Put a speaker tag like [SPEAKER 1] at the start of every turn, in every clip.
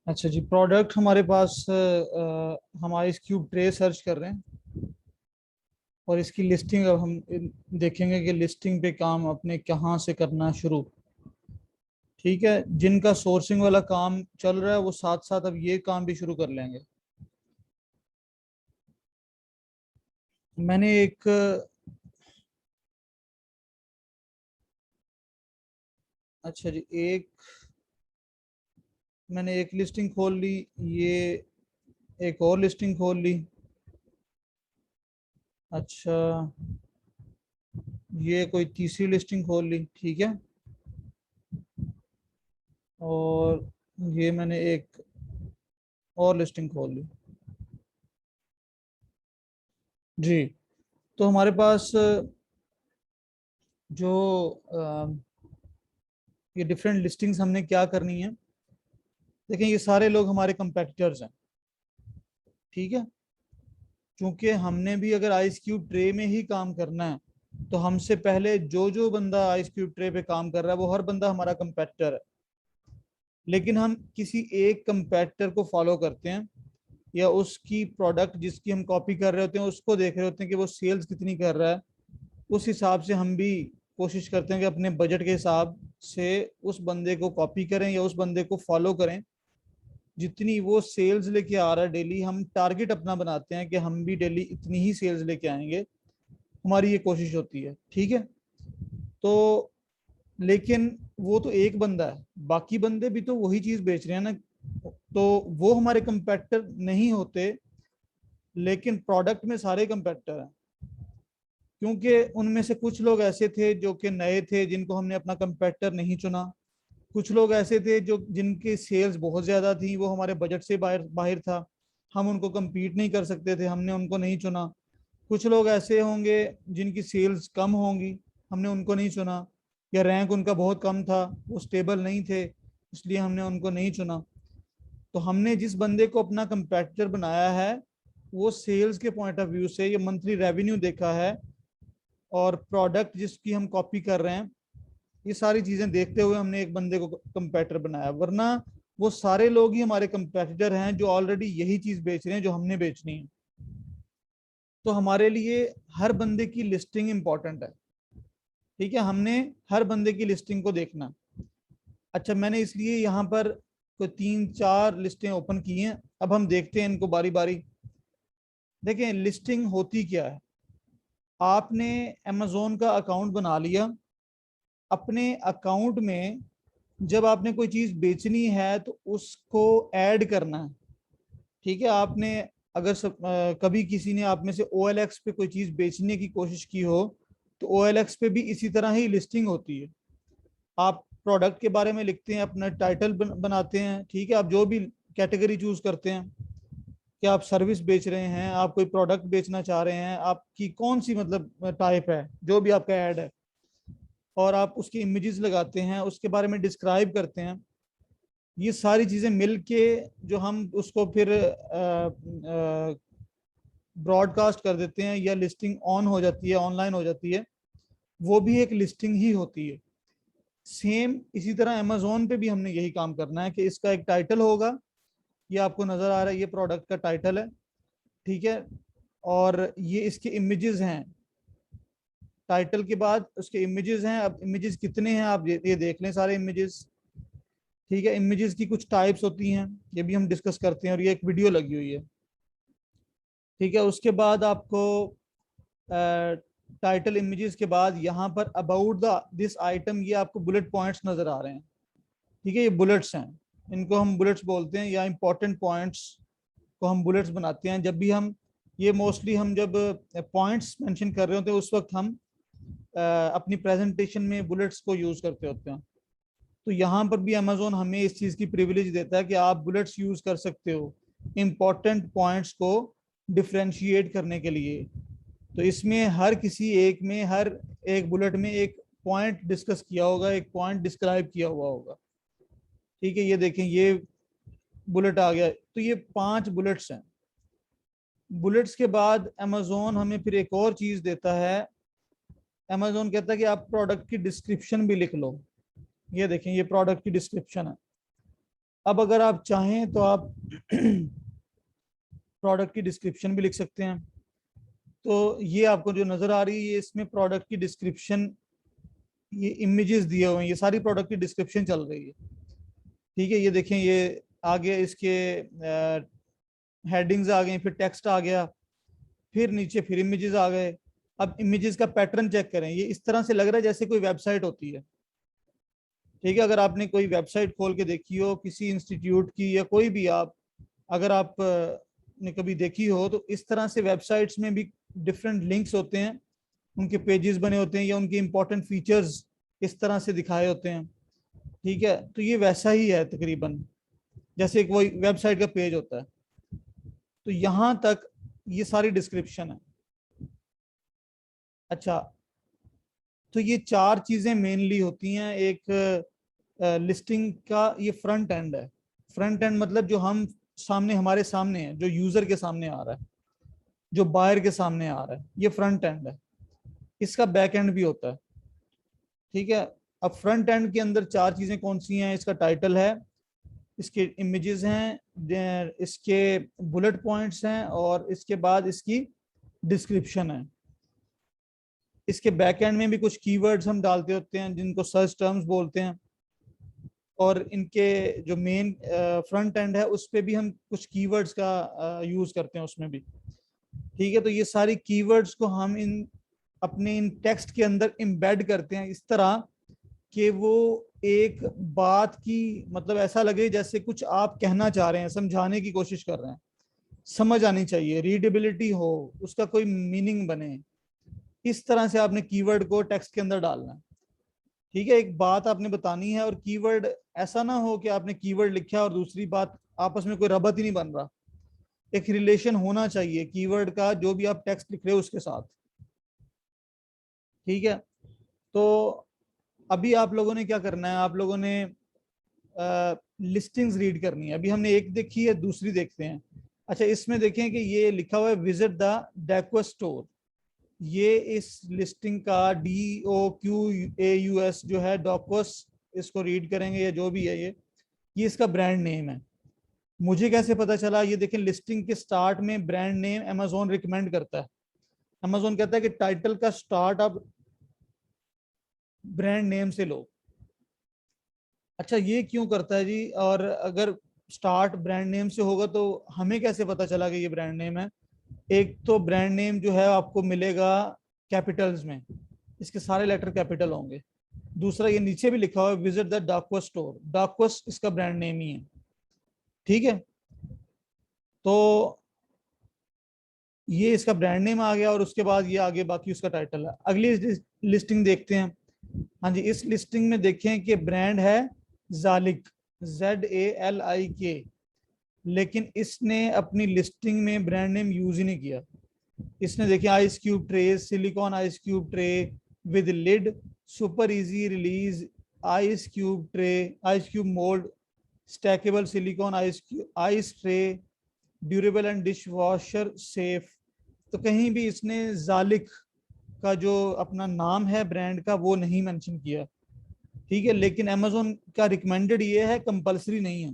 [SPEAKER 1] अच्छा जी, प्रोडक्ट हमारे पास हम आइस क्यूब ट्रे सर्च कर रहे हैं और इसकी लिस्टिंग अब हम देखेंगे कि लिस्टिंग पे काम अपने कहाँ से करना शुरू। ठीक है, जिनका सोर्सिंग वाला काम चल रहा है वो साथ साथ अब ये काम भी शुरू कर लेंगे। मैंने एक अच्छा जी, मैंने एक लिस्टिंग खोल ली। ये एक और लिस्टिंग खोल ली। अच्छा, ये कोई तीसरी लिस्टिंग खोल ली। ठीक है, और ये मैंने एक और लिस्टिंग खोल ली। जी, तो हमारे पास जो ये डिफरेंट लिस्टिंग्स हमने क्या करनी है। देखें, ये सारे लोग हमारे कंपेटिटर्स हैं। ठीक है, क्योंकि हमने भी अगर आइस क्यूब ट्रे में ही काम करना है तो हमसे पहले जो जो बंदा आइस क्यूब ट्रे पे काम कर रहा है वो हर बंदा हमारा कंपेटिटर है। लेकिन हम किसी एक कंपेटिटर को फॉलो करते हैं या उसकी प्रोडक्ट जिसकी हम कॉपी कर रहे होते हैं उसको देख रहे होते हैं कि वो सेल्स कितनी कर रहा है। उस हिसाब से हम भी कोशिश करते हैं कि अपने बजट के हिसाब से उस बंदे को कॉपी करें या उस बंदे को फॉलो करें। जितनी वो सेल्स लेके आ रहा है डेली, हम टारगेट अपना बनाते हैं कि हम भी डेली इतनी ही सेल्स लेके आएंगे। हमारी ये कोशिश होती है। ठीक है, तो लेकिन वो तो एक बंदा है, बाकी बंदे भी तो वही चीज बेच रहे हैं ना। तो वो हमारे कंपेटिटर नहीं होते, लेकिन प्रोडक्ट में सारे कंपेटिटर हैं। क्योंकि उनमें से कुछ लोग ऐसे थे जो कि नए थे, जिनको हमने अपना कंपेटिटर नहीं चुना। कुछ लोग ऐसे थे जो जिनकी सेल्स बहुत ज्यादा थी, वो हमारे बजट से बाहर बाहर था, हम उनको compete नहीं कर सकते थे, हमने उनको नहीं चुना। कुछ लोग ऐसे होंगे जिनकी सेल्स कम होंगी, हमने उनको नहीं चुना। या रैंक उनका बहुत कम था, वो स्टेबल नहीं थे, इसलिए हमने उनको नहीं चुना। तो हमने जिस बंदे को अपना कंपेटिटर बनाया है वो सेल्स के पॉइंट ऑफ व्यू से, ये मंथली रेवेन्यू देखा है और प्रोडक्ट जिसकी हम कॉपी कर रहे हैं, ये सारी चीजें देखते हुए हमने एक बंदे को कंपेटिटर बनाया। वरना वो सारे लोग ही हमारे कंपेटिटर हैं जो ऑलरेडी यही चीज बेच रहे हैं जो हमने बेचनी है। तो हमारे लिए हर बंदे की लिस्टिंग इंपॉर्टेंट है। ठीक है, हमने हर बंदे की लिस्टिंग को देखना। अच्छा, मैंने इसलिए यहाँ पर कोई 3-4 लिस्टें ओपन की हैं। अब हम देखते हैं इनको बारी बारी। देखें, लिस्टिंग होती क्या है। आपने अमेजोन का अकाउंट बना लिया। अपने अकाउंट में जब आपने कोई चीज बेचनी है तो उसको ऐड करना है। ठीक है, आपने अगर कभी किसी ने आप में से OLX पे कोई चीज बेचने की कोशिश की हो तो OLX पे भी इसी तरह ही लिस्टिंग होती है। आप प्रोडक्ट के बारे में लिखते हैं, अपना टाइटल बनाते हैं। ठीक है, आप जो भी कैटेगरी चूज करते हैं कि आप सर्विस बेच रहे हैं, आप कोई प्रोडक्ट बेचना चाह रहे हैं, आपकी कौन सी मतलब टाइप है, जो भी आपका ऐड है, और आप उसकी इमेजेस लगाते हैं, उसके बारे में डिस्क्राइब करते हैं। ये सारी चीजें मिलके जो हम उसको फिर ब्रॉडकास्ट कर देते हैं या लिस्टिंग ऑन हो जाती है, ऑनलाइन हो जाती है, वो भी एक लिस्टिंग ही होती है। सेम इसी तरह अमेजोन पे भी हमने यही काम करना है कि इसका एक टाइटल होगा। ये आपको नजर आ रहा है, ये प्रोडक्ट का टाइटल है। ठीक है, और ये इसके इमेजेस हैं। टाइटल के बाद उसके इमेजेस हैं। अब इमेजेस कितने हैं आप ये देख लें, सारे इमेजेस। ठीक है, इमेजेस की कुछ टाइप्स होती हैं, ये भी हम डिस्कस करते हैं, और ये एक वीडियो लगी हुई है। ठीक है, उसके बाद आपको टाइटल इमेजेस के बाद यहाँ पर अबाउट द दिस आइटम, ये आपको बुलेट पॉइंट्स नजर आ रहे हैं। ठीक है, ये बुलेट्स हैं, इनको हम बुलेट्स बोलते हैं, या इंपॉर्टेंट पॉइंट्स को हम बुलेट्स बनाते हैं। जब भी हम ये मोस्टली हम जब पॉइंट्स मेंशन कर रहे होते हैं उस वक्त हम अपनी प्रेजेंटेशन में बुलेट्स को यूज करते होते हैं। तो यहाँ पर भी अमेजोन हमें इस चीज की प्रिविलेज देता है कि आप बुलेट्स यूज कर सकते हो इंपॉर्टेंट पॉइंट्स को डिफ्रेंशिएट करने के लिए। तो इसमें हर किसी एक में, हर एक बुलेट में एक पॉइंट डिस्कस किया होगा, एक पॉइंट डिस्क्राइब किया हुआ होगा। ठीक है, ये देखें, ये बुलेट आ गया। तो ये 5 बुलेट्स हैं। बुलेट्स के बाद अमेजोन हमें फिर एक और चीज देता है। अमेजोन कहता है कि आप प्रोडक्ट की डिस्क्रिप्शन भी लिख लो। ये देखें, ये प्रोडक्ट की डिस्क्रिप्शन है। अब अगर आप चाहें तो आप प्रोडक्ट की डिस्क्रिप्शन भी लिख सकते हैं। तो ये आपको जो नजर आ रही है, ये इसमें प्रोडक्ट की डिस्क्रिप्शन, ये इमेजेस दिए हुए हैं, ये सारी प्रोडक्ट की डिस्क्रिप्शन चल रही है। ठीक है, ये देखें, ये आगे इसके हेडिंग्स आ गई, फिर टेक्स्ट आ गया, फिर नीचे फिर इमेजेस आ गए। अब इमेजेस का पैटर्न चेक करें, ये इस तरह से लग रहा है जैसे कोई वेबसाइट होती है। ठीक है, अगर आपने कोई वेबसाइट खोल के देखी हो किसी इंस्टीट्यूट की या कोई भी, आप अगर आप ने कभी देखी हो, तो इस तरह से वेबसाइट्स में भी डिफरेंट लिंक्स होते हैं, उनके पेजेस बने होते हैं, या उनके इंपॉर्टेंट फीचर्स इस तरह से दिखाए होते हैं। ठीक है, तो ये वैसा ही है तकरीबन, जैसे एक वही वेबसाइट का पेज होता है। तो यहां तक ये सारी डिस्क्रिप्शन है। अच्छा, तो ये चार चीजें मेनली होती हैं एक लिस्टिंग का। ये फ्रंट एंड है। फ्रंट एंड मतलब जो हम सामने, हमारे सामने है, जो यूजर के सामने आ रहा है, जो बायर के सामने आ रहा है, ये फ्रंट एंड है। इसका बैक एंड भी होता है। ठीक है, अब फ्रंट एंड के अंदर चार चीजें कौन सी हैं? इसका टाइटल है, इसके इमेजेस हैं, इसके बुलेट पॉइंट्स हैं, और इसके बाद इसकी डिस्क्रिप्शन है। इसके बैक एंड में भी कुछ कीवर्ड्स हम डालते होते हैं जिनको सर्च टर्म्स बोलते हैं, और इनके जो मेन फ्रंट एंड है उस पे भी हम कुछ कीवर्ड्स का यूज करते हैं उसमें भी। ठीक है, तो ये सारी कीवर्ड्स को हम अपने इन टेक्स्ट के अंदर एम्बेड करते हैं इस तरह कि वो एक बात की, मतलब ऐसा लगे जैसे कुछ आप कहना चाह रहे हैं, समझाने की कोशिश कर रहे हैं, समझ आनी चाहिए, रीडेबिलिटी हो, उसका कोई मीनिंग बने। इस तरह से आपने कीवर्ड को टेक्स्ट के अंदर डालना है। ठीक है, एक बात आपने बतानी है, और कीवर्ड ऐसा ना हो कि आपने कीवर्ड लिखा और दूसरी बात, आपस में कोई रबत ही नहीं बन रहा। एक रिलेशन होना चाहिए कीवर्ड का, जो भी आप टेक्स्ट लिख रहे हो उसके साथ। ठीक है, तो अभी आप लोगों ने क्या करना है, आप लोगों ने लिस्टिंग्स रीड करनी है। अभी हमने एक देखी है, दूसरी देखते हैं। अच्छा, इसमें देखें कि ये लिखा हुआ है विजिट द डेक्वा स्टोर। ये इस लिस्टिंग का DOQAUS जो है, डॉक्वस, इसको रीड करेंगे या जो भी है, ये इसका ब्रांड नेम है। मुझे कैसे पता चला? ये देखें, लिस्टिंग के स्टार्ट में ब्रांड नेम अमेजोन रिकमेंड करता है। अमेजोन कहता है कि टाइटल का स्टार्ट आप ब्रांड नेम से लो। अच्छा, ये क्यों करता है जी? और अगर स्टार्ट ब्रांड नेम से होगा तो हमें कैसे पता चला कि ये ब्रांड नेम है? एक तो ब्रांड नेम जो है आपको मिलेगा कैपिटल्स में, इसके सारे लेटर कैपिटल होंगे। दूसरा, ये नीचे भी लिखा हुआ है विजिट द डाकवस स्टोर, डाकवस इसका ब्रांड नेम ही है। ठीक है, तो ये इसका ब्रांड नेम आ गया, और उसके बाद ये आगे बाकी उसका टाइटल है। अगली लिस्टिंग देखते हैं। हाँ जी, इस लिस्टिंग में देखें कि ब्रांड है जालिक, ZALIK, लेकिन इसने अपनी लिस्टिंग में ब्रांड नेम यूज ही नहीं किया। इसने देखिए ice cube tray, silicone ice cube tray with lid, super easy release ice cube tray, ice cube mould, stackable silicone ice tray, durable and dishwasher safe. तो कहीं भी इसने जालिक का जो अपना नाम है ब्रांड का वो नहीं मेंशन किया। ठीक है, लेकिन अमेजोन का रिकमेंडेड ये है, कंपलसरी नहीं है।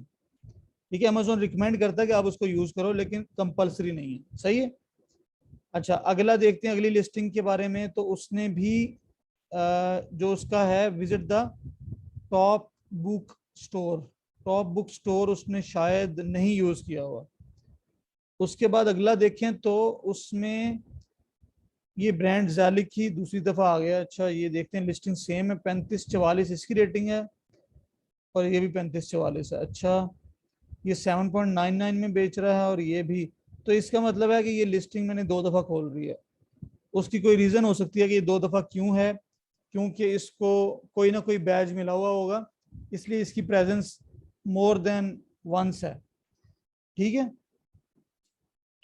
[SPEAKER 1] ठीक है, अमेजोन रिकमेंड करता है कि आप उसको यूज करो, लेकिन कंपलसरी नहीं है। सही है। अच्छा, अगला देखते हैं अगली लिस्टिंग के बारे में। तो उसने भी जो उसका है visit the top book store, top book store उसने शायद नहीं यूज किया हुआ। उसके बाद अगला देखें तो उसमें ये ब्रांड जालिक ही दूसरी दफा आ गया। अच्छा, ये देखते हैं, लिस्टिंग सेम है, 3544 इसकी रेटिंग है, और ये भी 3544 है। अच्छा, ये 7.99 में बेच रहा है, और ये भी। तो इसका मतलब है कि ये लिस्टिंग मैंने दो दफा खोल रही है। उसकी कोई रीजन हो सकती है कि ये दो दफा क्यों है, क्योंकि इसको कोई ना कोई बैज मिला हुआ होगा, इसलिए इसकी प्रेजेंस मोर देन वंस है। ठीक है,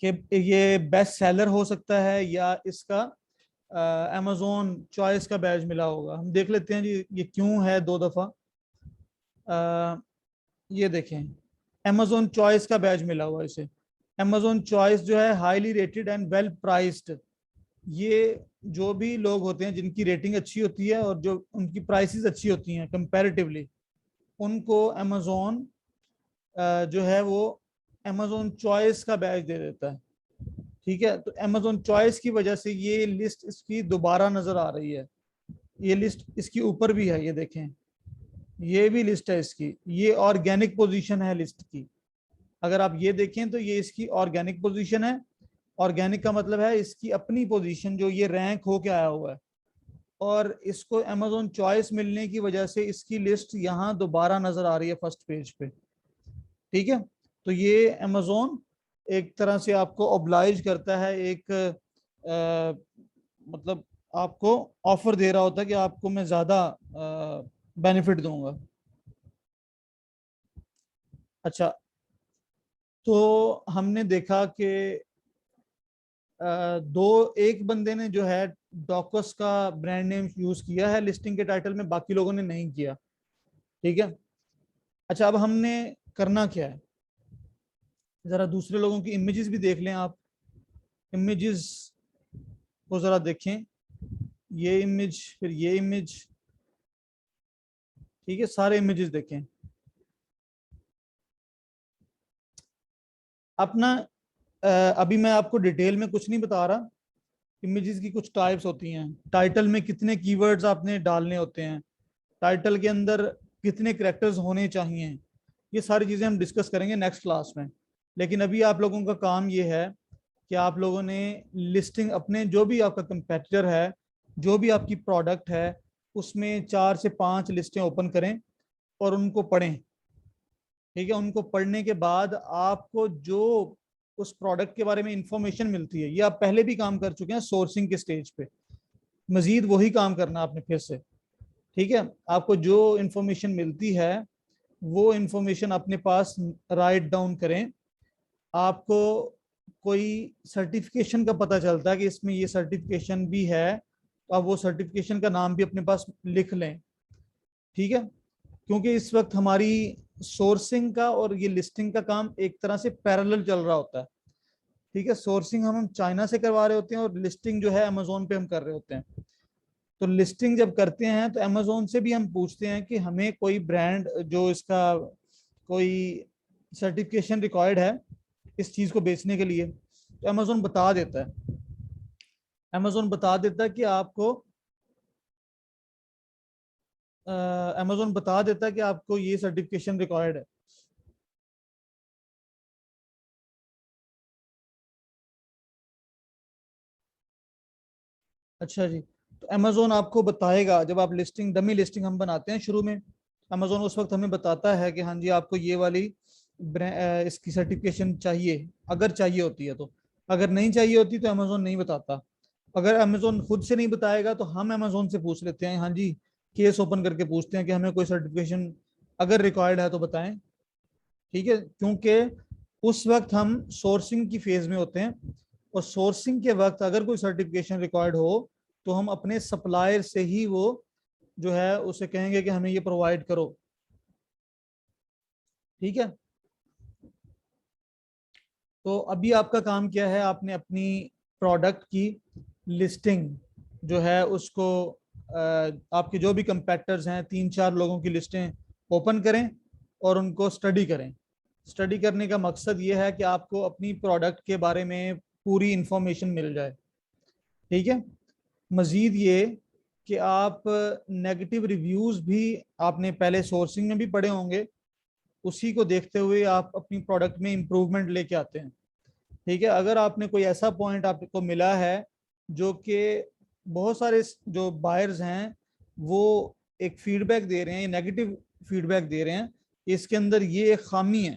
[SPEAKER 1] कि ये बेस्ट सेलर हो सकता है, या इसका अमेजोन चॉइस का बैज मिला होगा। हम देख लेते हैं जी ये क्यों है दो दफा। ये देखें, अमेजोन चॉइस का बैज मिला हुआ इसे। अमेजोन चॉइस जो है highly rated and well priced. ये जो भी लोग होते हैं जिनकी रेटिंग अच्छी होती है और जो उनकी प्राइसेस अच्छी होती हैं कंपैरेटिवली, उनको अमेजोन जो है वो अमेजोन चॉइस का बैच दे देता है। ठीक है, तो अमेजोन चॉइस की वजह से ये लिस्ट इसकी दोबारा नजर आ रही है। ये लिस्ट इसकी ऊपर भी है, ये देखें, ये भी लिस्ट है इसकी, ये ऑर्गेनिक पोजीशन है लिस्ट की। अगर आप ये देखें तो ये इसकी ऑर्गेनिक पोजीशन है। ऑर्गेनिक का मतलब है इसकी अपनी पोजीशन जो ये रैंक होके आया हुआ है, और इसको अमेजोन चॉइस मिलने की वजह से इसकी लिस्ट यहाँ दोबारा नजर आ रही है फर्स्ट पेज पे। ठीक है, तो ये अमेजोन एक तरह से आपको ऑब्लाइज करता है, एक मतलब आपको ऑफर दे रहा होता है कि आपको मैं ज्यादा बेनिफिट दूंगा। अच्छा, तो हमने देखा कि एक बंदे ने जो है डॉकस का ब्रांड नेम यूज किया है लिस्टिंग के टाइटल में, बाकी लोगों ने नहीं किया। ठीक है, अच्छा अब हमने करना क्या है, जरा दूसरे लोगों की इमेजेस भी देख लें आप। इमेजेस को जरा देखें, ये इमेज, फिर ये इमेज। ठीक है, सारे इमेजेस देखें अपना। अभी मैं आपको डिटेल में कुछ नहीं बता रहा। इमेजेस की कुछ टाइप्स होती हैं, टाइटल में कितने कीवर्ड्स आपने डालने होते हैं, टाइटल के अंदर कितने करेक्टर्स होने चाहिए, ये सारी चीज़ें हम डिस्कस करेंगे नेक्स्ट क्लास में। लेकिन अभी आप लोगों का काम ये है कि आप लोगों ने लिस्टिंग अपने जो भी आपका कंपेटिटर है, जो भी आपकी प्रोडक्ट है, उसमें 4 से 5 लिस्टें ओपन करें और उनको पढ़ें। ठीक है, उनको पढ़ने के बाद आपको जो उस प्रोडक्ट के बारे में इंफॉर्मेशन मिलती है, ये आप पहले भी काम कर चुके हैं सोर्सिंग के स्टेज पे, मजीद वही काम करना आपने फिर से। ठीक है, आपको जो इंफॉर्मेशन मिलती है वो इंफॉर्मेशन अपने पास राइट डाउन करें। आपको कोई सर्टिफिकेशन का पता चलता है कि इसमें ये सर्टिफिकेशन भी है, तो आप वो सर्टिफिकेशन का नाम भी अपने पास लिख लें। ठीक है, क्योंकि इस वक्त हमारी सोर्सिंग का और ये लिस्टिंग का काम एक तरह से पैरेलल चल रहा होता है। ठीक है, सोर्सिंग हम चाइना से करवा रहे होते हैं और लिस्टिंग जो है अमेजोन पे हम कर रहे होते हैं। तो लिस्टिंग जब करते हैं तो अमेजोन से भी हम पूछते हैं कि हमें कोई ब्रांड जो इसका कोई सर्टिफिकेशन रिक्वायर्ड है इस चीज को बेचने के लिए, तो अमेजोन बता देता है। अमेजोन बता देता है कि आपको अमेजोन बता देता है कि आपको ये सर्टिफिकेशन रिक्वायर्ड है। अच्छा जी, तो अमेजोन आपको बताएगा जब आप लिस्टिंग, डमी लिस्टिंग हम बनाते हैं शुरू में, अमेजोन उस वक्त हमें बताता है कि हाँ जी आपको ये वाली इसकी सर्टिफिकेशन चाहिए, अगर चाहिए होती है तो। अगर नहीं चाहिए होती तो अमेजोन नहीं बताता। अगर अमेजोन खुद से नहीं बताएगा तो हम अमेजोन से पूछ लेते हैं, हाँ जी, केस ओपन करके पूछते हैं कि हमें कोई सर्टिफिकेशन अगर रिक्वायर्ड है तो बताएं। ठीक है, क्योंकि उस वक्त हम सोर्सिंग की फेज में होते हैं, और सोर्सिंग के वक्त अगर कोई सर्टिफिकेशन रिक्वायर्ड हो तो हम अपने सप्लायर से ही वो जो है उसे कहेंगे कि हमें ये प्रोवाइड करो। ठीक है, तो अभी आपका काम क्या है, आपने अपनी प्रोडक्ट की लिस्टिंग जो है उसको आपके जो भी कंपेटिटर्स हैं 3-4 लोगों की लिस्टें ओपन करें और उनको स्टडी करें। स्टडी करने का मकसद ये है कि आपको अपनी प्रोडक्ट के बारे में पूरी इंफॉर्मेशन मिल जाए। ठीक है, मजीद ये कि आप नेगेटिव रिव्यूज भी आपने पहले सोर्सिंग में भी पढ़े होंगे, उसी को देखते हुए आप अपनी प्रोडक्ट में इंप्रूवमेंट लेके आते हैं। ठीक है, अगर आपने कोई ऐसा पॉइंट आपको मिला है जो कि बहुत सारे जो बायर्स हैं वो एक फीडबैक दे रहे हैं, नेगेटिव फीडबैक दे रहे हैं, इसके अंदर ये एक खामी है,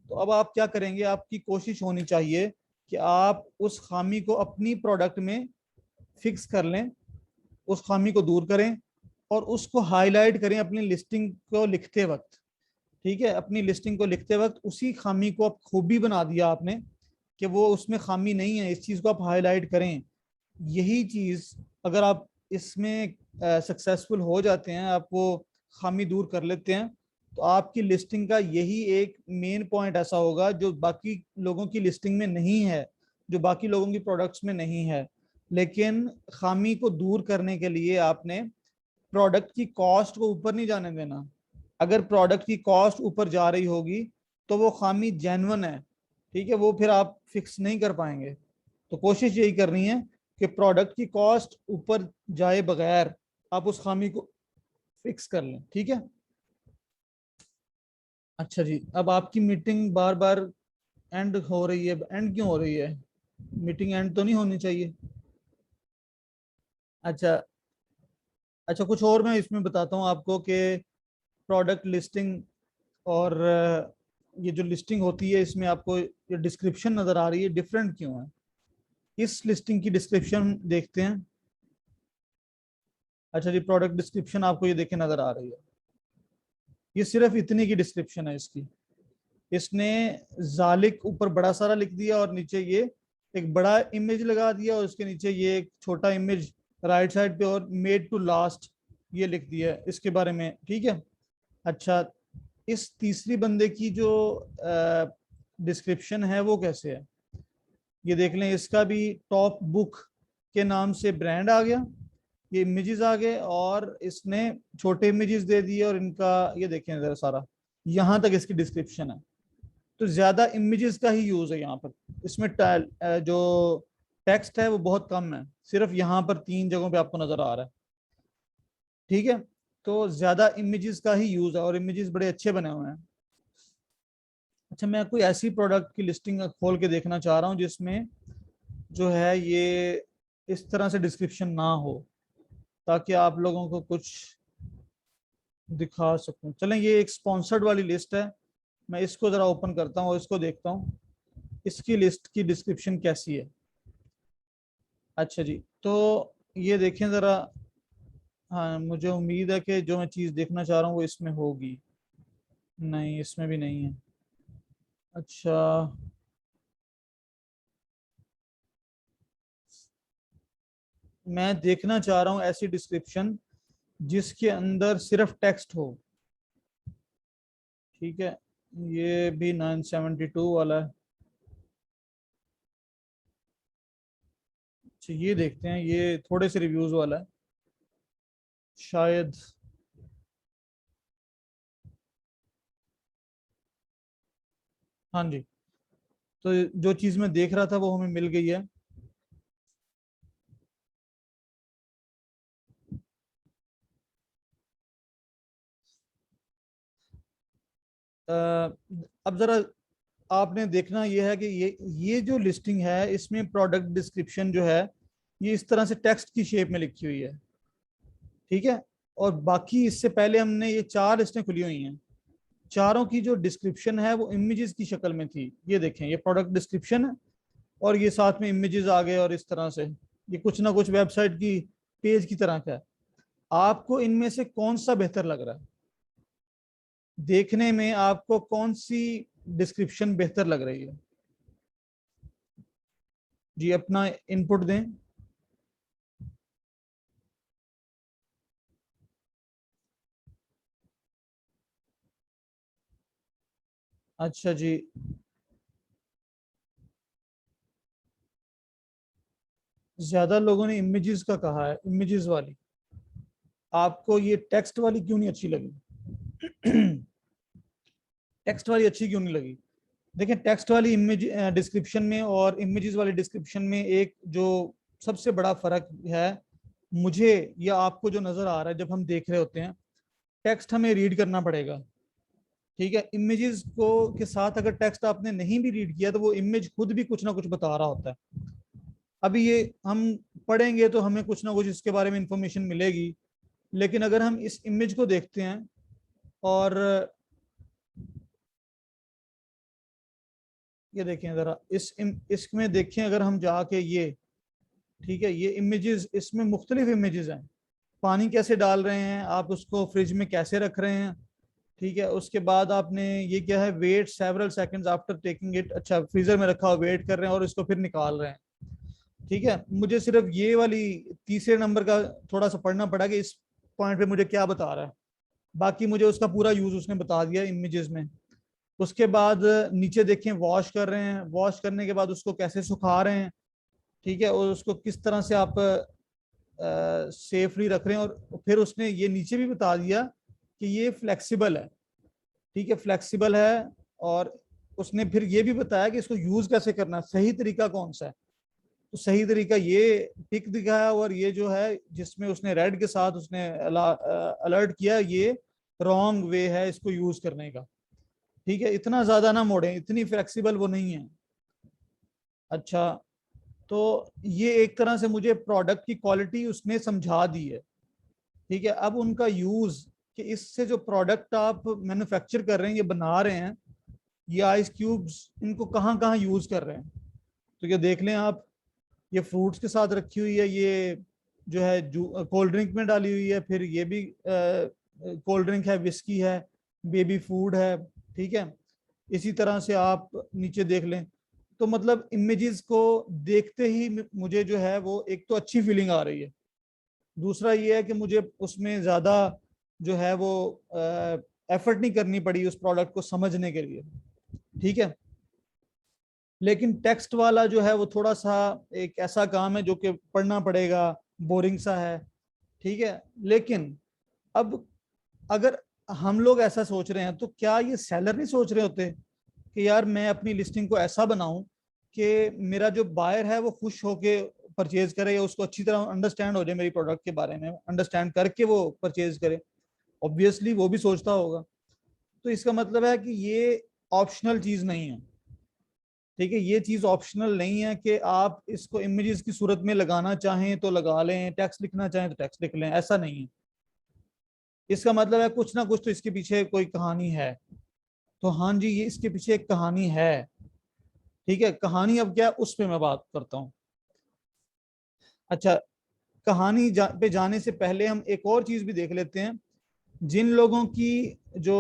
[SPEAKER 1] तो अब आप क्या करेंगे, आपकी कोशिश होनी चाहिए कि आप उस खामी को अपनी प्रोडक्ट में फिक्स कर लें, उस खामी को दूर करें और उसको हाईलाइट करें अपनी लिस्टिंग को लिखते वक्त। ठीक है, अपनी लिस्टिंग को लिखते वक्त उसी खामी को आप खूबी बना दिया आपने कि वो उसमें खामी नहीं है, इस चीज़ को आप हाईलाइट करें। यही चीज़ अगर आप इसमें सक्सेसफुल हो जाते हैं, आप वो खामी दूर कर लेते हैं, तो आपकी लिस्टिंग का यही एक मेन पॉइंट ऐसा होगा जो बाकी लोगों की लिस्टिंग में नहीं है, जो बाकी लोगों की प्रोडक्ट्स में नहीं है। लेकिन खामी को दूर करने के लिए आपने प्रोडक्ट की कॉस्ट को ऊपर नहीं जाने देना। अगर प्रोडक्ट की कॉस्ट ऊपर जा रही होगी तो वो खामी जेन्युइन है, ठीक है, वो फिर आप फिक्स नहीं कर पाएंगे। तो कोशिश यही करनी है कि प्रोडक्ट की कॉस्ट ऊपर जाए बगैर आप उस खामी को फिक्स कर लें, ठीक है। अच्छा जी, अब आपकी मीटिंग बार बार एंड हो रही है, एंड क्यों हो रही है? मीटिंग एंड तो नहीं होनी चाहिए। अच्छा, अच्छा, कुछ और मैं इसमें बताता हूँ आपको कि प्रोडक्ट लिस्टिंग और ये जो लिस्टिंग होती है इसमें आपको ये डिस्क्रिप्शन नजर आ रही है, डिफरेंट क्यों है? इस लिस्टिंग की डिस्क्रिप्शन देखते हैं। अच्छा जी, प्रोडक्ट डिस्क्रिप्शन आपको ये देखे नजर आ रही है, ये सिर्फ इतनी की डिस्क्रिप्शन है इसकी। इसने जालिक ऊपर बड़ा सारा लिख दिया और नीचे ये एक बड़ा इमेज लगा दिया और उसके नीचे ये एक छोटा इमेज राइट साइड पे और मेड टू लास्ट ये लिख दिया है इसके बारे में, ठीक है। अच्छा, इस तीसरी बंदे की जो डिस्क्रिप्शन है वो कैसे है, ये देख लें। इसका भी टॉप बुक के नाम से ब्रांड आ गया, ये इमेजेस आ गए और इसने छोटे इमेजेस दे दिए और इनका ये देखें जरा सारा, यहाँ तक इसकी डिस्क्रिप्शन है। तो ज्यादा इमेजेस का ही यूज है यहाँ पर, इसमें जो टेक्स्ट है वो बहुत कम है, सिर्फ यहाँ पर 3 जगहों पे आपको नजर आ रहा है, ठीक है। तो ज्यादा इमेजेस का ही यूज है और इमेजेस बड़े अच्छे बने हुए हैं। अच्छा, मैं कोई ऐसी प्रोडक्ट की लिस्टिंग खोल के देखना चाह रहा हूँ जिसमें जो है ये इस तरह से डिस्क्रिप्शन ना हो, ताकि आप लोगों को कुछ दिखा सकूं। चलें, ये एक स्पॉन्सर्ड वाली लिस्ट है, मैं इसको जरा ओपन करता हूँ और इसको देखता हूँ इसकी लिस्ट की डिस्क्रिप्शन कैसी है। अच्छा जी, तो ये देखें जरा। हाँ, मुझे उम्मीद है कि जो मैं चीज़ देखना चाह रहा हूँ वो इसमें होगी। नहीं, इसमें भी नहीं है। अच्छा, मैं देखना चाह रहा हूँ ऐसी डिस्क्रिप्शन जिसके अंदर सिर्फ टेक्स्ट हो, ठीक है। ये भी 972 वाला है। अच्छा, ये देखते हैं, ये थोड़े से रिव्यूज वाला है शायद। हाँ जी, तो जो चीज़ मैं देख रहा था वो हमें मिल गई है। अ, अब जरा आपने देखना ये है कि ये जो लिस्टिंग है इसमें प्रोडक्ट डिस्क्रिप्शन जो है ये इस तरह से टेक्स्ट की शेप में लिखी हुई है, ठीक है। और बाकी इससे पहले हमने ये 4 लिस्टें खुली हुई हैं, चारों की जो डिस्क्रिप्शन है वो इमेजेस की शक्ल में थी। ये देखें, ये प्रोडक्ट डिस्क्रिप्शन है और ये साथ में इमेजेस आ गए और इस तरह से ये कुछ ना कुछ वेबसाइट की पेज की तरह का है। आपको इनमें से कौन सा बेहतर लग रहा है देखने में? आपको कौन सी डिस्क्रिप्शन बेहतर लग रही है? जी, अपना इनपुट दें। अच्छा जी, ज्यादा लोगों ने इमेजेस का कहा है, इमेजेस वाली। आपको ये टेक्स्ट वाली क्यों नहीं अच्छी लगी? टेक्स्ट वाली अच्छी क्यों नहीं लगी? देखिए, टेक्स्ट वाली इमेज डिस्क्रिप्शन में और इमेजेस वाली डिस्क्रिप्शन में एक जो सबसे बड़ा फर्क है मुझे या आपको जो नजर आ रहा है जब हम देख रहे होते हैं, टेक्स्ट हमें रीड करना पड़ेगा, ठीक है। इमेजेस को के साथ अगर टेक्स्ट आपने नहीं भी रीड किया तो वो इमेज खुद भी कुछ ना कुछ बता रहा होता है। अभी ये हम पढ़ेंगे तो हमें कुछ ना कुछ इसके बारे में इंफॉर्मेशन मिलेगी, लेकिन अगर हम इस इमेज को देखते हैं और ये देखें जरा, इसमें देखें अगर हम जाके ये, ठीक है, ये इमेजेस, इसमें मुख्तलिफ इमेजेस हैं। पानी कैसे डाल रहे हैं आप, उसको फ्रिज में कैसे रख रहे हैं, ठीक है। उसके बाद आपने ये क्या है, wait several seconds after taking it, अच्छा फ्रीजर में रखा हुआ वेट कर रहे हैं और इसको फिर निकाल रहे हैं, ठीक है। मुझे सिर्फ ये वाली तीसरे नंबर का थोड़ा सा पढ़ना पड़ा कि इस पॉइंट पे मुझे क्या बता रहा है। बाकी मुझे उसका पूरा यूज उसने बता दिया इमेजेस में। उसके बाद नीचे देखें, वॉश कर रहे हैं, वॉश करने के बाद उसको कैसे सुखा रहे हैं, ठीक है, और उसको किस तरह से आप सेफली रख रहे हैं। और फिर उसने ये नीचे भी बता दिया कि ये फ्लेक्सिबल है, ठीक है, फ्लेक्सिबल है और उसने फिर ये भी बताया कि इसको यूज कैसे करना है, सही तरीका कौन सा है। तो सही तरीका ये टिक दिखाया, और ये जो है जिसमें उसने रेड के साथ उसने अलर्ट किया, ये रॉन्ग वे है इसको यूज करने का। ठीक है, इतना ज्यादा ना मोड़े, इतनी फ्लेक्सिबल वो नहीं है। अच्छा, तो ये एक तरह से मुझे प्रोडक्ट की क्वालिटी उसने समझा दी है। ठीक है, अब उनका यूज कि इससे जो प्रोडक्ट आप मैन्युफैक्चर कर रहे हैं, ये बना रहे हैं, ये आइस क्यूब्स इनको कहाँ कहाँ यूज कर रहे हैं। तो ये देख लें आप, ये फ्रूट्स के साथ रखी हुई है, ये जो है कोल्ड ड्रिंक में डाली हुई है, फिर ये भी कोल्ड ड्रिंक है, विस्की है, बेबी फूड है। ठीक है, इसी तरह से आप नीचे देख लें। तो मतलब इमेजेस को देखते ही मुझे जो है वो एक तो अच्छी फीलिंग आ रही है, दूसरा ये है कि मुझे उसमें ज़्यादा जो है वो एफर्ट नहीं करनी पड़ी उस प्रोडक्ट को समझने के लिए। ठीक है, लेकिन टेक्स्ट वाला जो है वो थोड़ा सा एक ऐसा काम है जो कि पढ़ना पड़ेगा, बोरिंग सा है। ठीक है, लेकिन अब अगर हम लोग ऐसा सोच रहे हैं, तो क्या ये सेलर नहीं सोच रहे होते कि यार मैं अपनी लिस्टिंग को ऐसा बनाऊं कि मेरा जो बायर है वो खुश होके परचेज करे, या उसको अच्छी तरह अंडरस्टैंड हो जाए मेरी प्रोडक्ट के बारे में, अंडरस्टैंड करके वो परचेज करे। ऑब्वियसली वो भी सोचता होगा। तो इसका मतलब है कि ये ऑप्शनल चीज नहीं है। ठीक है, ये चीज ऑप्शनल नहीं है कि आप इसको इमेजेस की सूरत में लगाना चाहें तो लगा लें, टेक्स्ट लिखना चाहें तो टेक्स्ट लिख लें, ऐसा नहीं है। इसका मतलब है कुछ ना कुछ तो इसके पीछे कोई कहानी है। तो हाँ जी, ये इसके पीछे एक कहानी है। ठीक है, कहानी अब क्या है उस पर मैं बात करता हूँ। अच्छा, कहानी पे जाने से पहले हम एक और चीज भी देख लेते हैं। जिन लोगों की जो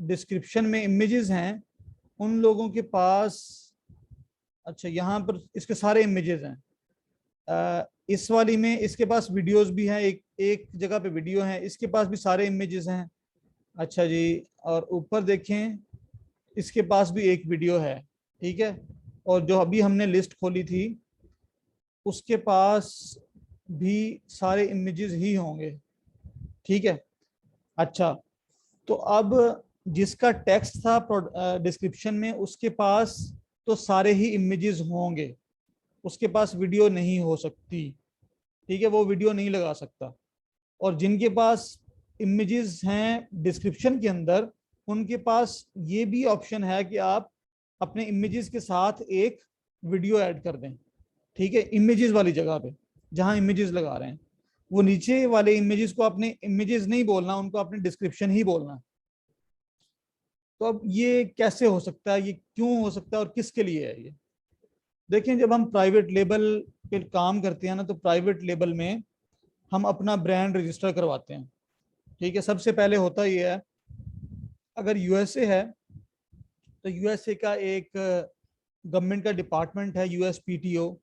[SPEAKER 1] डिस्क्रिप्शन में इमेजेस हैं, उन लोगों के पास, अच्छा यहाँ पर इसके सारे इमेजेस हैं। इस वाली में इसके पास वीडियोस भी हैं, एक एक जगह पे वीडियो है, इसके पास भी सारे इमेजेस हैं। अच्छा जी, और ऊपर देखें, इसके पास भी एक वीडियो है। ठीक है, और जो अभी हमने लिस्ट खोली थी उसके पास भी सारे इमेजेस ही होंगे। ठीक है, अच्छा, तो अब जिसका टेक्स्ट था डिस्क्रिप्शन में, उसके पास तो सारे ही इमेजेस होंगे, उसके पास वीडियो नहीं हो सकती। ठीक है, वो वीडियो नहीं लगा सकता। और जिनके पास इमेजेस हैं डिस्क्रिप्शन के अंदर, उनके पास ये भी ऑप्शन है कि आप अपने इमेजेस के साथ एक वीडियो ऐड कर दें। ठीक है, इमेजेस वाली जगह पे जहां इमेजेस लगा रहे हैं, वो नीचे वाले इमेजेस को अपने इमेजेस नहीं बोलना, उनको अपने डिस्क्रिप्शन ही बोलना। तो अब ये कैसे हो सकता है, ये क्यों हो सकता है और किसके लिए है ये? देखिए, जब हम प्राइवेट लेबल पे काम करते हैं ना, तो प्राइवेट लेबल में हम अपना ब्रांड रजिस्टर करवाते हैं। ठीक है, सबसे पहले होता ये है, अगर यूएसए है तो यूएसए का एक गवर्नमेंट का डिपार्टमेंट है, यूएसपीटीओ।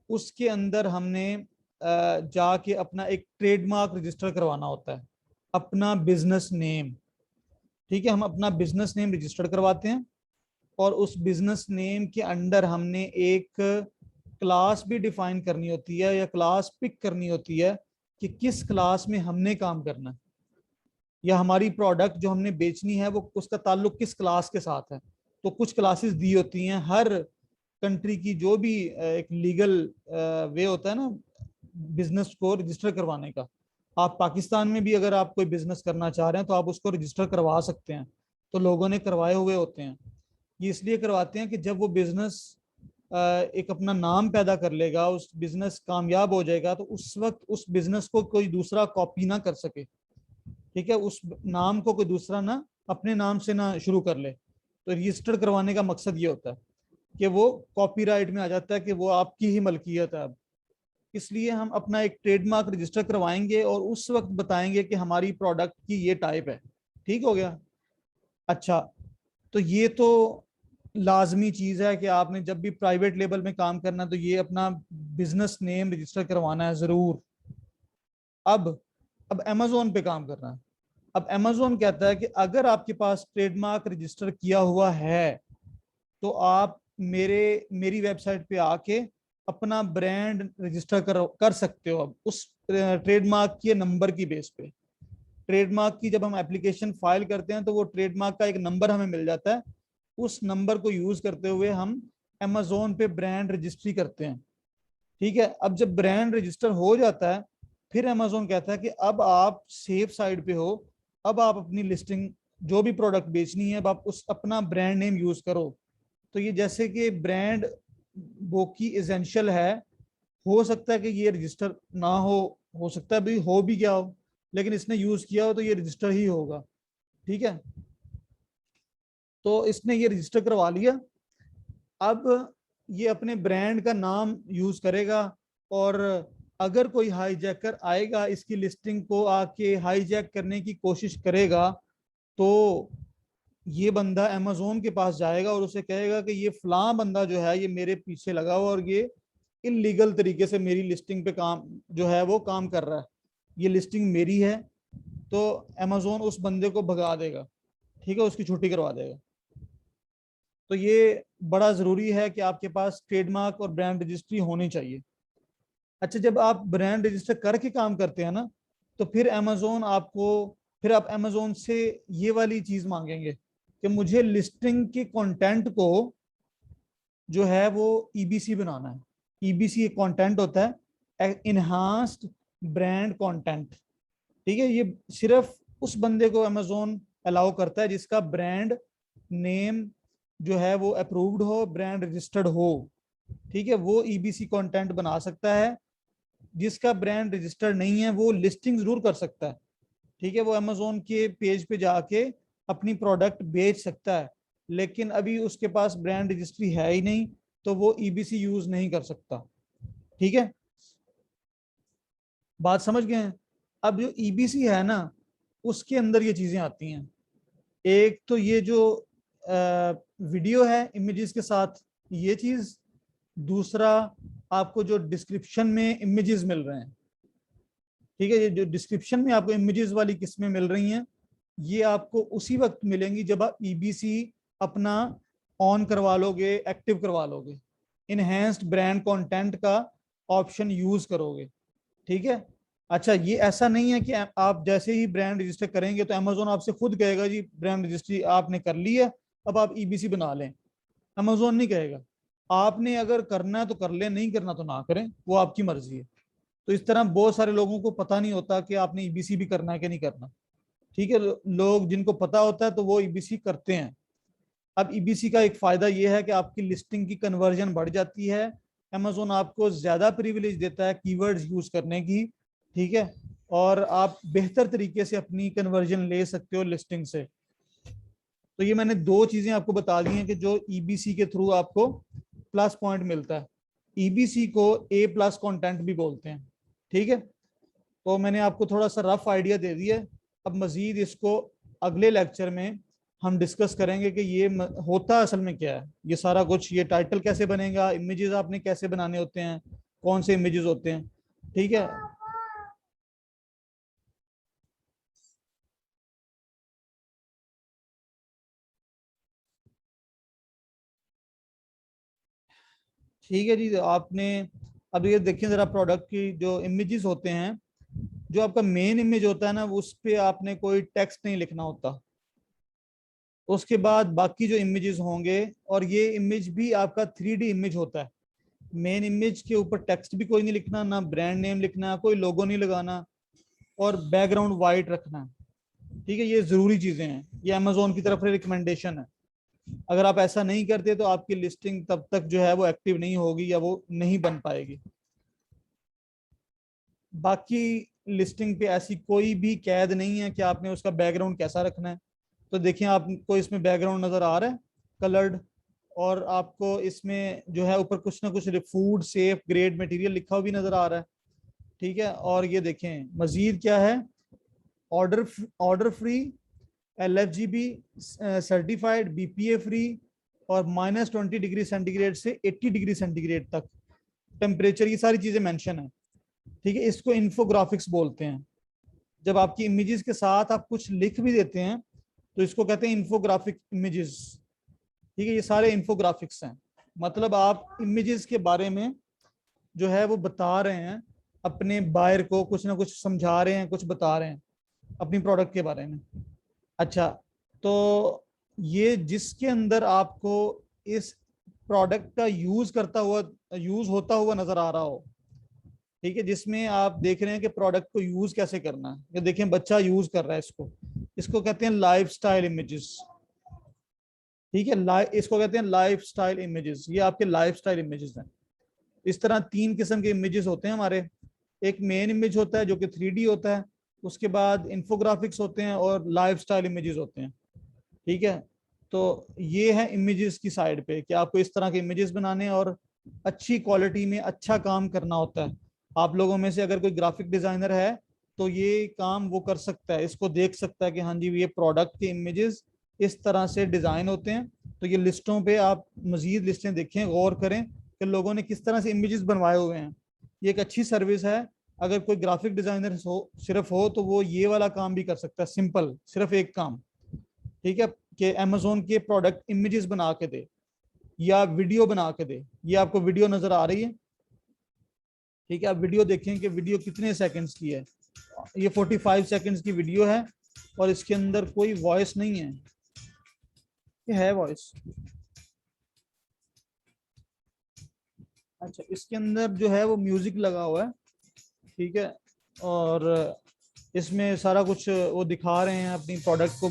[SPEAKER 1] उसके अंदर हमने जाके अपना एक ट्रेडमार्क रजिस्टर करवाना होता है, अपना बिजनेस नेम। ठीक है, हम अपना बिजनेस नेम रजिस्टर करवाते हैं, और उस बिजनेस नेम के अंडर हमने एक क्लास भी डिफाइन करनी होती है, या क्लास पिक करनी होती है कि किस क्लास में हमने काम करना है, या हमारी प्रोडक्ट जो हमने बेचनी है वो उसका ताल्लुक किस क्लास के साथ है। तो कुछ क्लासेस दी होती हैं हर कंट्री की, जो भी एक लीगल वे होता है ना बिजनेस को रजिस्टर करवाने का। आप पाकिस्तान में भी अगर आप कोई बिजनेस करना चाह रहे हैं तो आप उसको रजिस्टर करवा सकते हैं। तो लोगों ने करवाए हुए होते हैं। ये इसलिए करवाते हैं कि जब वो बिजनेस एक अपना नाम पैदा कर लेगा, उस बिजनेस कामयाब हो जाएगा, तो उस वक्त उस बिजनेस को कोई दूसरा कॉपी ना कर सके। ठीक है, उस नाम को कोई दूसरा ना अपने नाम से ना शुरू कर ले। तो रजिस्टर करवाने का मकसद ये होता है कि वो कॉपीराइट में आ जाता है कि वो आपकी ही मलकियत है अब। इसलिए हम अपना एक ट्रेडमार्क रजिस्टर करवाएंगे और उस वक्त बताएंगे कि हमारी प्रोडक्ट की ये टाइप है। ठीक हो गया। अच्छा, तो ये तो लाजमी चीज है कि आपने जब भी प्राइवेट लेवल में काम करना तो ये अपना बिजनेस नेम रजिस्टर करवाना है जरूर। अब अब अमेजोन पे काम करना है। अब अमेजोन कहता है कि अगर आपके पास ट्रेडमार्क रजिस्टर किया हुआ है तो आप मेरी वेबसाइट पे आके अपना ब्रांड रजिस्टर कर सकते हो, अब उस ट्रेडमार्क के नंबर की बेस पे। ट्रेडमार्क की जब हम एप्लीकेशन फाइल करते हैं तो वो ट्रेडमार्क का एक नंबर हमें मिल जाता है, उस नंबर को यूज करते हुए हम अमेजोन पे ब्रांड रजिस्ट्री करते हैं। ठीक है, अब जब ब्रांड रजिस्टर हो जाता है फिर अमेजोन कहता है कि अब आप सेफ साइड पे हो, अब आप अपनी लिस्टिंग जो भी प्रोडक्ट बेचनी है अब आप उस अपना ब्रांड नेम यूज करो। तो ये जैसे कि ब्रांड बोकी एसेंशियल है, हो सकता है कि ये रजिस्टर ना हो सकता है भी हो भी गया हो, लेकिन इसने यूज किया हो तो ये रजिस्टर ही होगा। ठीक है, तो इसने ये रजिस्टर करवा लिया। अब ये अपने ब्रांड का नाम यूज करेगा, और अगर कोई हाईजैकर आएगा इसकी लिस्टिंग को आके हाईजैक करने की कोशिश करेगा तो ये बंदा अमेजोन के पास जाएगा और उसे कहेगा कि ये फलां बंदा जो है ये मेरे पीछे लगा हुआ और ये इलीगल तरीके से मेरी लिस्टिंग पे काम जो है वो काम कर रहा है, ये लिस्टिंग मेरी है। तो अमेजोन उस बंदे को भगा देगा, ठीक है, उसकी छुट्टी करवा देगा। तो ये बड़ा जरूरी है कि आपके पास ट्रेडमार्क और ब्रांड रजिस्ट्री होनी चाहिए। अच्छा, जब आप ब्रांड रजिस्टर करके काम करते हैं ना तो फिर अमेजोन आपको, फिर आप अमेजोन से ये वाली चीज मांगेंगे कि मुझे लिस्टिंग के कंटेंट को जो है वो ईबीसी बनाना है। ईबीसी एक कंटेंट होता है, इनहांस्ड ब्रांड कंटेंट। ठीक है, ये सिर्फ उस बंदे को अमेजोन अलाउ करता है जिसका ब्रांड नेम जो है वो अप्रूव्ड हो, ब्रांड रजिस्टर्ड हो। ठीक है, वो ईबीसी कंटेंट बना सकता है। जिसका ब्रांड रजिस्टर्ड नहीं है वो लिस्टिंग जरूर कर सकता है। ठीक है, वो अमेजोन के पेज पे जाके अपनी प्रोडक्ट बेच सकता है, लेकिन अभी उसके पास ब्रांड रजिस्ट्री है ही नहीं तो वो ईबीसी यूज नहीं कर सकता। ठीक है, बात समझ गए हैं? अब जो ईबीसी है ना उसके अंदर ये चीजें आती हैं। एक तो ये जो वीडियो है इमेजेस के साथ ये चीज, दूसरा आपको जो डिस्क्रिप्शन में इमेजेस मिल रहे हैं। ठीक है, ये जो डिस्क्रिप्शन में आपको इमेजेस वाली किस्में मिल रही हैं ये आपको उसी वक्त मिलेंगी जब आप ईबीसी अपना ऑन करवा लोगे, एक्टिव करवा लोगे, इनहेंस्ड ब्रांड कंटेंट का ऑप्शन यूज करोगे। ठीक है, अच्छा ये ऐसा नहीं है कि आप जैसे ही ब्रांड रजिस्टर करेंगे तो अमेजोन आपसे खुद कहेगा जी ब्रांड रजिस्ट्री आपने कर ली है अब आप ईबीसी बना लें। अमेजोन नहीं कहेगा, आपने अगर करना है तो कर लें, नहीं करना तो ना करें, वो आपकी मर्जी है। तो इस तरह बहुत सारे लोगों को पता नहीं होता कि आपने ईबीसी भी करना है कि नहीं करना। ठीक है, लोग जिनको पता होता है तो वो ईबीसी करते हैं। अब ईबीसी का एक फायदा ये है कि आपकी लिस्टिंग की कन्वर्जन बढ़ जाती है, अमेजोन आपको ज्यादा प्रिविलेज देता है कीवर्ड्स यूज करने की। ठीक है, और आप बेहतर तरीके से अपनी कन्वर्जन ले सकते हो लिस्टिंग से। तो ये मैंने दो चीजें आपको बता दी हैं कि जो ईबीसी के थ्रू आपको प्लस पॉइंट मिलता है। ईबीसी को ए प्लस कंटेंट भी बोलते हैं। ठीक है, तो मैंने आपको थोड़ा सा रफ आइडिया दे दिया। अब मजीद इसको अगले लेक्चर में हम डिस्कस करेंगे कि ये होता असल में क्या है, ये सारा कुछ, ये टाइटल कैसे बनेगा, इमेजेस आपने कैसे बनाने होते हैं, कौन से इमेजेस होते हैं। ठीक है, ठीक है जी। आपने अब ये देखिए जरा, प्रोडक्ट की जो इमेजेस होते हैं, जो आपका मेन इमेज होता है ना उस पे आपने कोई टेक्स्ट नहीं लिखना होता। उसके बाद बाकी जो इमेजेस होंगे, और ये इमेज भी आपका 3D इमेज होता है। मेन इमेज के ऊपर टेक्स्ट भी कोई नहीं लिखना, ना ब्रांड नेम लिखना, कोई लोगो नहीं लगाना, और बैकग्राउंड वाइट रखना है। ठीक है, ये जरूरी चीजें हैं, ये अमेजोन की तरफ से रिकमेंडेशन है। अगर आप ऐसा नहीं करते तो आपकी लिस्टिंग तब तक जो है वो एक्टिव नहीं होगी या वो नहीं बन पाएगी। बाकी लिस्टिंग पे ऐसी कोई भी कैद नहीं है कि आपने उसका बैकग्राउंड कैसा रखना है। तो देखिए आपको इसमें बैकग्राउंड नजर आ रहा है कलर्ड, और आपको इसमें जो है ऊपर कुछ ना कुछ फूड सेफ ग्रेड मटेरियल लिखा हुआ भी नजर आ रहा है। ठीक है, और ये देखें मजीद क्या है, order order free, LFGB certified, BPA free, और -20 डिग्री सेंटीग्रेड से 80 डिग्री सेंटीग्रेड तक टेम्परेचर, ये सारी चीजें मेंशन है। ठीक है, इसको इन्फोग्राफिक्स बोलते हैं। जब आपकी इमेजेस के साथ आप कुछ लिख भी देते हैं तो इसको कहते हैं इन्फोग्राफिक इमेजेस। ठीक है, ये सारे इन्फोग्राफिक्स हैं, मतलब आप इमेजेस के बारे में जो है वो बता रहे हैं, अपने बायर को कुछ ना कुछ समझा रहे हैं, कुछ बता रहे हैं। अपनी प्रोडक्ट के बारे में। अच्छा, तो ये जिसके अंदर आपको इस प्रोडक्ट का यूज होता हुआ नजर आ रहा हो, ठीक है, जिसमें आप देख रहे हैं कि प्रोडक्ट को यूज कैसे करना है, ये देखें बच्चा यूज कर रहा है इसको, इसको कहते हैं लाइफस्टाइल इमेजेस। ठीक है, इसको कहते हैं लाइफस्टाइल इमेजेस, ये आपके लाइफस्टाइल इमेजेस हैं। इस तरह 3 किस्म के इमेजेस होते हैं हमारे। एक मेन इमेज होता है जो कि 3D होता है, उसके बाद इंफोग्राफिक्स होते हैं, और लाइफस्टाइल इमेजेस होते हैं। ठीक है, तो ये है इमेजेस की साइड पे कि आपको इस तरह के इमेजेस बनाने हैं और अच्छी क्वालिटी में अच्छा काम करना होता है। आप लोगों में से अगर कोई ग्राफिक डिजाइनर है तो ये काम वो कर सकता है, इसको देख सकता है कि हाँ जी ये प्रोडक्ट के इमेजेस इस तरह से डिजाइन होते हैं। तो ये लिस्टों पे आप मजीद लिस्टें देखें, गौर करें कि लोगों ने किस तरह से इमेजेस बनवाए हुए हैं। ये एक अच्छी सर्विस है। अगर कोई ग्राफिक डिजाइनर सिर्फ हो तो वो ये वाला काम भी कर सकता है, सिंपल सिर्फ एक काम। ठीक है, कि अमेजोन के प्रोडक्ट इमेजेस बना के दे या वीडियो बना के दे। ये आपको वीडियो नजर आ रही है, ठीक है, आप वीडियो देखें कि वीडियो कितने सेकंड्स की है। ये 45 सेकंड्स की वीडियो है और इसके अंदर कोई वॉइस नहीं है। ये है वॉइस। अच्छा, इसके अंदर जो है वो म्यूजिक लगा हुआ है, ठीक है, और इसमें सारा कुछ वो दिखा रहे हैं अपनी प्रोडक्ट को।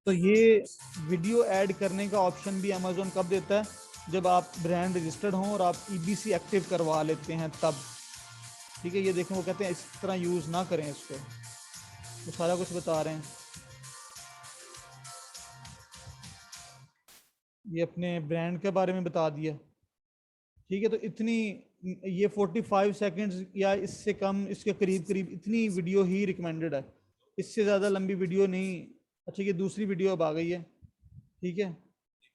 [SPEAKER 1] तो ये वीडियो ऐड करने का ऑप्शन भी अमेजोन कब देता है, जब आप ब्रांड रजिस्टर्ड हों और आप ईबीसी एक्टिव करवा लेते हैं तब। ठीक है, ये देखें वो कहते हैं इस तरह यूज ना करें इसको, तो सारा कुछ बता रहे हैं। ये अपने ब्रांड के बारे में बता दिया। ठीक है, तो इतनी, ये 45 सेकंड्स या इससे कम, इसके करीब करीब इतनी वीडियो ही रिकमेंडेड है, इससे ज़्यादा लंबी वीडियो नहीं। अच्छा, ये दूसरी वीडियो अब आ गई है। ठीक है,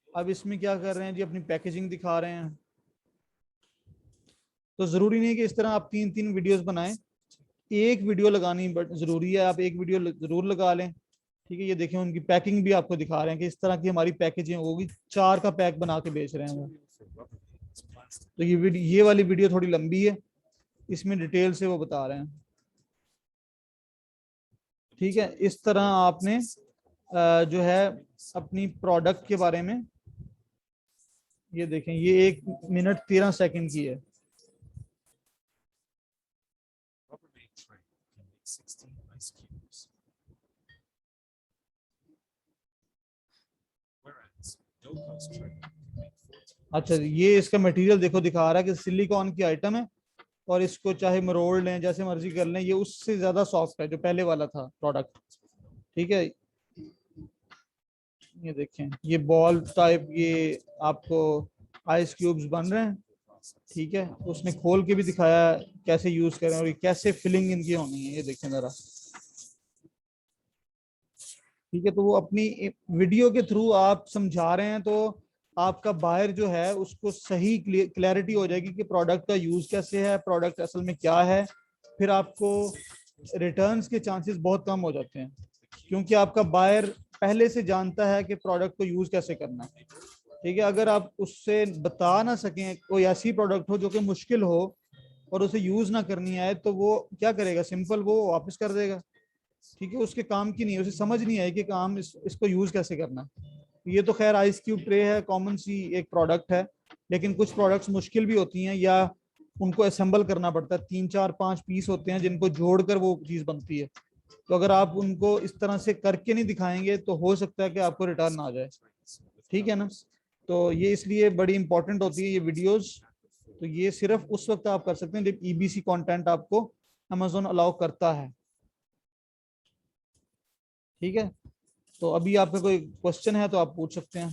[SPEAKER 1] अब इसमें क्या कर रहे हैं जी, अपनी पैकेजिंग दिखा रहे हैं। तो ज़रूरी नहीं है कि इस तरह आप 3 वीडियोस बनाएं, एक वीडियो लगानी बट ज़रूरी है, आप एक वीडियो ज़रूर लगा लें। ठीक है, ये देखें उनकी पैकिंग भी आपको दिखा रहे हैं कि इस तरह की हमारी पैकेजिंग होगी, 4 का पैक बना के बेच रहे हैं वो। तो ये वाली वीडियो थोड़ी लंबी है, इसमें डिटेल से वो बता रहे हैं। ठीक है, इस तरह आपने जो है अपनी प्रोडक्ट के बारे में, ये देखें ये 1 मिनट 13 सेकंड की है। अच्छा, ये इसका मटेरियल देखो दिखा रहा है कि सिलिकॉन की आइटम है, और इसको चाहे मरोड़ लें जैसे मर्जी कर लें, ये उससे ज्यादा सॉफ्ट है जो पहले वाला था प्रोडक्ट। ठीक है, ये देखें ये बॉल टाइप, ये आपको आइस क्यूब्स बन रहे हैं। ठीक है, उसने खोल के भी दिखाया कैसे यूज करें और कैसे फिलिंग इनकी होनी है, ये देखें जरा। ठीक है, तो वो अपनी वीडियो के थ्रू आप समझा रहे हैं, तो आपका बायर जो है उसको सही क्लैरिटी हो जाएगी कि प्रोडक्ट का यूज कैसे है, प्रोडक्ट असल में क्या है। फिर आपको रिटर्न्स के चांसेस बहुत कम हो जाते हैं, क्योंकि आपका बायर पहले से जानता है कि प्रोडक्ट को यूज कैसे करना है। ठीक है, अगर आप उससे बता ना सकें, कोई ऐसी प्रोडक्ट हो जो कि मुश्किल हो और उसे यूज ना करनी आए, तो वो क्या करेगा, सिंपल वो वापस कर देगा। ठीक है, उसके काम की नहीं है, उसे समझ नहीं आई कि काम इसको यूज कैसे करना है। ये तो खैर आइस क्यूब ट्रे है, कॉमन सी एक प्रोडक्ट है, लेकिन कुछ प्रोडक्ट्स मुश्किल भी होती हैं या उनको असेंबल करना पड़ता है। 3 4 5 पीस होते हैं जिनको जोड़कर वो चीज बनती है। तो अगर आप उनको इस तरह से करके नहीं दिखाएंगे तो हो सकता है कि आपको रिटर्न आ जाए। ठीक है ना, तो ये इसलिए बड़ी इंपॉर्टेंट होती है ये वीडियोस। तो ये सिर्फ उस वक्त आप कर सकते हैं जब ईबीसी कंटेंट आपको अमेजोन अलाउ करता है। ठीक है, तो अभी आपका कोई क्वेश्चन है तो आप पूछ सकते हैं।